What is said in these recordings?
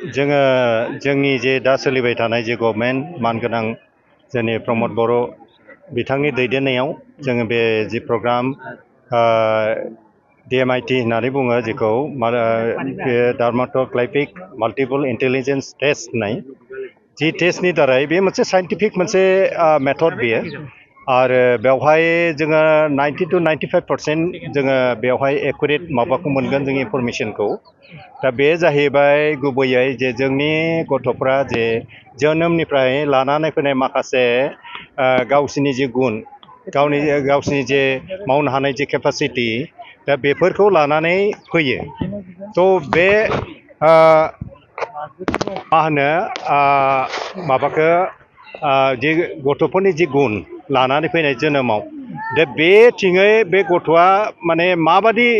जोङो जोंनि जे दा सोलिबाय थानाय जे गभर्नमेन्ट मानगोनां जोंनि प्रमद बर' बिथांनि दैदेननायाव जोङो बे जि प्रग्राम DMIT होननानै बुङो जेखौ बे डार्माट'ग्लाइफिक माल्टिपल इन्टेलिजेन्स टेस्ट होननाय जि टेस्टनि दारै बे मोनसे साइन्टिफिक मोनसे मेथड बेयो आरो बेवहाय जोङो 90 to 95% जोङो बेवहाय एकुरेट माबाखौ मोनगोन जों इनफरमेसनखौ दा बे जाहैबाय गुबैयै जे जोंनि गथ'फ्रा जे जोनोमनिफ्राय लानानै फैनाय माखासे गावसिनि जे गुन गावसिनि जे मावनो हानाय जे केपासिटि दा बेफोरखौ लानानै फैयो थ' बे मा होनो माबाखौ जे गथ'फोरनि जि गुन लानानै फैनाय जोनोमाव दा बेथिङै बे गथ'आ माने माबादि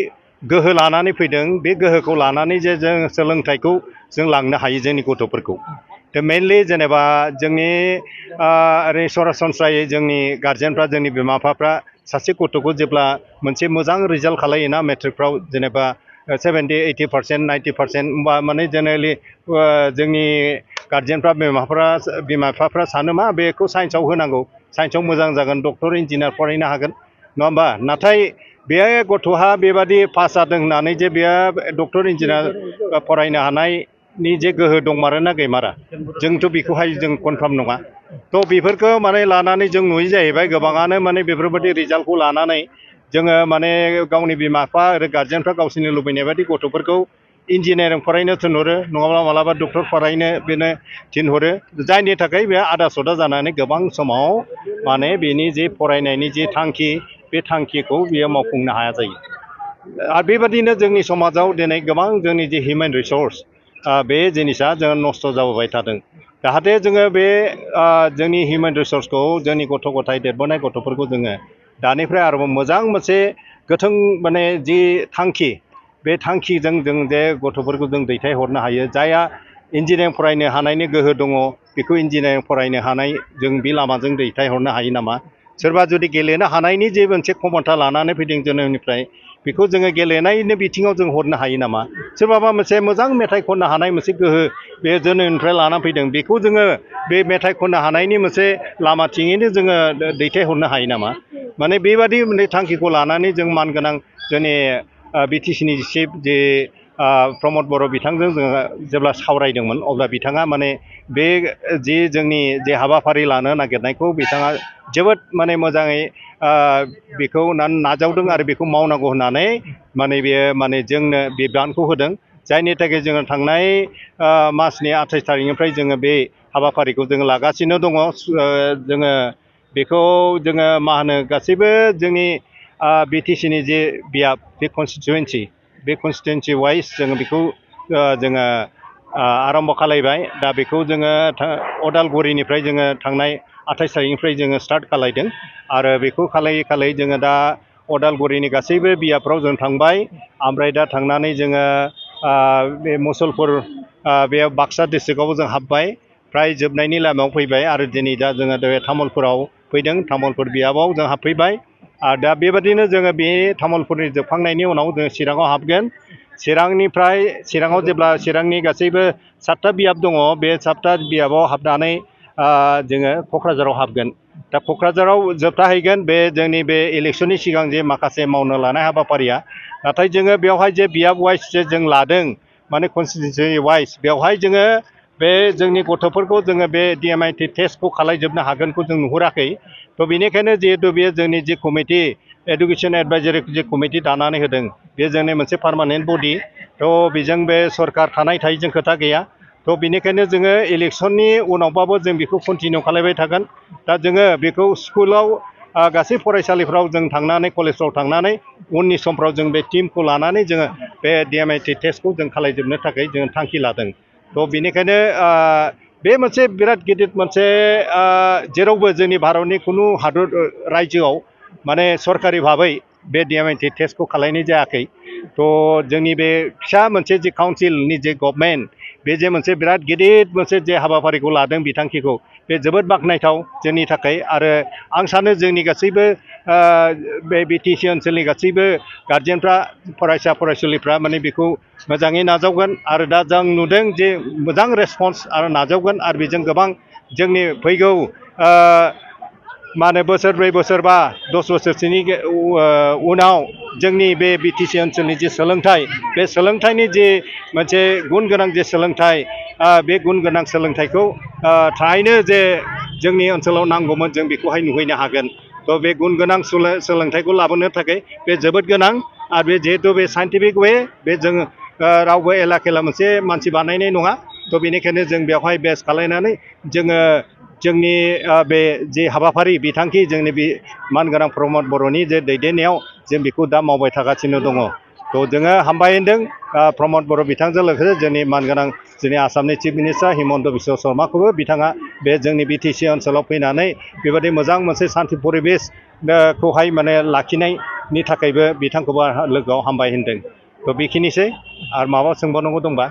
गोहो लानानै फैदों बे गोहोखौ लानानै जे जों सोलोंथाइखौ जों लांनो हायो जोंनि गथ'फोरखौ दा मेनलि जेनेबा जोंनि ओरै सरासनस्रायै जोंनि गारजेनफ्रा जोंनि बिमा बिफाफ्रा सासे गथ'खौ जेब्ला मोनसे मोजां रिजाल्ट खालायोना मेट्रिकफ्राव जेनेबा 70, 80%, 90% होमबा माने जेनेरेलि जोंनि गारजेनफ्रा बिमा बिफाफ्रा सानो मा बेखौ साइन्सआव होनांगौ साइन्सआव मोजां जागोन डक्टर इन्जिनियार फरायनो हागोन नङा होमबा नाथाय बे गथ'हा बेबादि पास जादों होननानै जे बेयो डक्टर इन्जिनियार फरायनो हानायनि जे गोहो दंमारोना गैमारा जोंथ' बेखौहाय जों कनफार्म नङा थ' बेफोरखौ माने लानानै जों नुयो जाहैबाय गोबाङानो माने बेफोरबायदि रिजाल्टखौ लानानै जोङो माने गावनि बिमा बिफा आरो गारजेनफ्रा गावसोरनि लुबैनाय बायदि गथ'फोरखौ इन्जिनियारिं फरायनो थिनहरो नङाब्ला मालाबा डक्टर फरायनो बेनो थिनहरो जायनि थाखाय बे आदा सदा जानानै गोबां समाव माने बेनि जे फरायनायनि जे थांखि बे थांखिखौ बियो मावफुंनो हाया जायो आरो बेबादिनो जोंनि समाजाव दिनै गोबां जोंनि जे हिउमेन रिसर्स बे जिनिसा जों नस्थ' जाबोबाय थादों जाहाथे जोङो बे जोंनि हिउमेन रिसर्सखौ जोंनि गथ' गथाय देरबोनाय गथ'फोरखौ जोङो दानिफ्राय आरोबाव मोजां मोनसे गोथों माने जि थांखि बे थांखिजों जों जे गथ'फोरखौ जों दैथायहरनो हायो जायहा इन्जिनियारिं फरायनो हानायनि गोहो दङ बेखौ इन्जिनियारिं फरायनो हानाय जों बे लामाजों दैथायहरनो हायो नामा सोरबा जुदि गेलेनो हानायनि जे मोनसे क्षमता लानानै फैदों जोनोमनिफ्राय बेखौ जोङो गेलेनायनि बिथिङाव जों हरनो हायो नामा सोरबाबा मोनसे मोजां मेथाइ खननो हानाय मोनसे गोहो बे जोनोमनिफ्राय लानानै फैदों बेखौ जोङो बे मेथाइ खननो हानायनि मोनसे लामाथिङैनो जोङो दैथायहरनो हायो नामा माने बेबादि मोनसे थांखिखौ लानानै जों मानगोनां जोंनि BTCनि चिफ जे प्रमद बर' बिथांजों जोङो जेब्ला सावरायदोंमोन अब्ला बिथाङा माने बे जि जोंनि जे हाबाफारि लानो नागिरनायखौ बिथाङा जोबोद माने मोजाङै बेखौ नाजावदों आरो बेखौ मावनांगौ होननानै माने बेयो माने जोंनो बिबानखौ होदों जायनि थाखाय जोङो थांनाय मासनि 28 थारिखनिफ्राय जोङो बे हाबाफारिखौ जोङो लागासिनो दङ जोङो बेखौ जोङो मा होनो गासैबो जोंनि BTCनि जे बियाब बे कनस्टिटुवेन्सि वाइज जोङो बेखौ जोङो आरम्भ खालायबाय दा बेखौ जोङो अदालगुरिनिफ्राय जोङो थांनाय 28 थारिखनिफ्राय जोङो स्टार्ट खालायदों आरो बेखौ खालायै खालायै जोङो दा अदालगुरिनि गासैबो बियाबफ्राव जों थांबाय ओमफ्राय दा थांनानै जोङो बे मुसलपुर बे बाक्सा डिस्ट्रिक्टआवबो जों हाबबाय फ्राय जोबनायनि लामायाव फैबाय आरो दिनै दा जोङो तामुलपुराव फैदों तामुलपुर बियाबाव जों हाबफैबाय आरो दा बेबादिनो जोङो बे तामुलपुरनि जोबखांनायनि उनाव जोङो चिराङाव हाबगोन चिराङाव जेब्ला चिरांनि गासैबो 7टा बियाब दङ बे 7टा बियाबाव हाबनानै जोङो क'क्राझाराव हाबगोन दा क'क्राझाराव जोबथाहैगोन बे जोंनि बे इलेक्सननि सिगां जे माखासे मावनो लानाय हाबाफारिया नाथाय जोङो बेवहाय जे बियाब वाइज जे जों लादों माने कनस्टिटुवेन्सि वाइज बेवहाय जोङो बे जोंनि गथ'फोरखौ जोङो बे DMIT टेस्टखौ खालायजोबनो हागोनखौ जों नुहुराखै थ' बेनिखायनो जिहेतु बेयो जोंनि जि कमिटि एडुकेसन एडभाइजारि जि कमिटि दानानै होदों बे जोंनि मोनसे पार्मानेन्ट बडि थ' बेजों बे सरकार थानाय थायैजों खोथा गैया थ' बेनिखायनो जोङो इलेक्सननि उनावबाबो जों बेखौ कन्टिनिउ खालायबाय थागोन दा जोङो बेखौ स्कुलाव गासै फरायसालिफ्राव जों थांनानै कलेजफ्राव थांनानै उननि समफ्राव जों बे टिमखौ लानानै जोङो बे DMIT टेस्टखौ जों खालायजोबनो थाखाय जोङो थांखि लादों थ' बेनिखायनो बे मोनसे बिराद गिदिर मोनसे जेरावबो जोंनि भारतनि खुनु हादर रायजोआव माने सरकारि भाबै बे DMIT टेस्टखौ खालायनाय जायाखै थ' जोंनि बे फिसा मोनसे जे काउन्सिलनि जे गभर्नमेन्ट बे जे मोनसे बिराद गिदिर मोनसे जे हाबाफारिखौ लादों बिथांखिखौ बे जोबोद बाख्नायथाव जोंनि थाखाय आरो आं सानो जोंनि गासैबो बे बिटिसि ओनसोलनि गासैबो गारजेनफ्रा फरायसा फरायसुलिफ्रा माने बेखौ मोजाङै नाजावगोन आरो दा जों नुदों जे मोजां रेसपन्स आरो नाजावगोन आरो बेजों गोबां जोंनि फैगौ मा होनो बोसोरब्रै बोसोरबा 10 बोसोरसोनि उनाव जोंनि बे बिटिसि ओनसोलनि जे सोलोंथाइ बे सोलोंथाइनि जे मोनसे गुन गोनां जे सोलोंथाइ बे गुन गोनां सोलोंथाइखौ थारैनो जे जोंनि ओनसोलाव नांगौमोन जों बेखौहाय नुहैनो हागोन थ' बे गुन गोनां सोलोंथाइखौ लाबोनो थाखाय बे जोबोद गोनां आरो बे जिहेथु बे साइन्टिफिक वे बे जों रावबो एला खेला मोनसे मानसि बानायनाय नङा थ' बेनिखायनो जों बेवहाय बेस खालायनानै जोङो जोंनि बे जे हाबाफारि बिथांखि जोंनि बे मानगोनां प्रमद बर'नि जे दैदेननायाव जों बेखौ दा मावबाय थागासिनो दङ थ' जोङो हामबाय होनदों प्रमद बर' बिथांजों लोगोसे जोंनि मानगोनां जोंनि आसामनि चिफ मिनिस्टार हिमन्त बिश्व शर्माखौबो बिथाङा बे जोंनि बिटिसि ओनसोलाव फैनानै बेबायदि मोजां मोनसे सान्थि परिबेस खौहाय माने लाखिनायनि थाखायबो बिथांखौबो लोगोआव हामबाय होनदों थ' बेखिनिसै आरो माबा सोंबावनांगौ दंबा